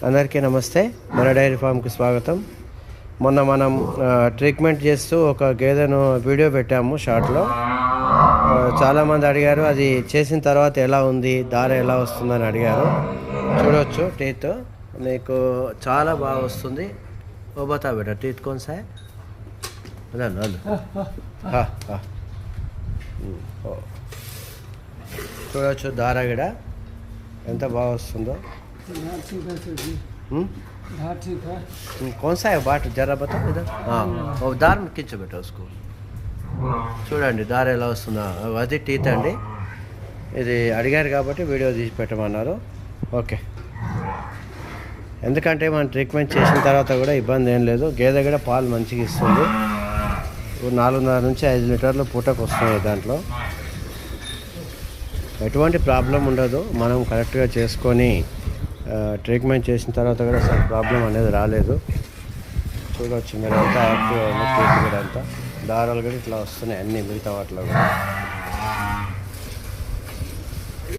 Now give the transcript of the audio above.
అందరికీ నమస్తే. మన డైరీ ఫామ్కి స్వాగతం. మొన్న మనం ట్రీట్మెంట్ చేస్తూ ఒక గేదెను వీడియో పెట్టాము షార్ట్లో. చాలామంది అడిగారు అది చేసిన తర్వాత ఎలా ఉంది, దార ఎలా వస్తుందని అడిగారు. చూడవచ్చు టీత్ నీకు చాలా బాగా వస్తుంది. ఓ బతా బేటా టీత్ కోన్సా చూడవచ్చు దార గిడ ఎంత బాగా వస్తుందో. कौन सा है बाट जरा बताओ इधर. वो दार में खींचो बेटा उसको. చూడండి దార ఎలా వస్తుందా. అది టీత్ అండి. ఇది అడిగారు కాబట్టి వీడియో తీసి పెట్టమన్నారు. ఓకే, ఎందుకంటే మనం ట్రీట్మెంట్ చేసిన తర్వాత కూడా ఇబ్బంది ఏం లేదు. గేదె కూడా పాలు మంచిగా ఇస్తుంది. 4.5 నుంచి 5 లీటర్లు పూటకు వస్తున్నాయి. దాంట్లో ఎటువంటి ప్రాబ్లం ఉండదు. మనం కరెక్ట్గా చేసుకొని ట్రీట్మెంట్ చేసిన తర్వాత కూడా అసలు ప్రాబ్లం అనేది రాలేదు. చూడవచ్చు మీరు అంతా యాక్టివ్గా ఉంది. టీత్ కూడా అంతా దారాలు కూడా ఇట్లా వస్తున్నాయి అన్నీ మిగతా వాటిలో కూడా.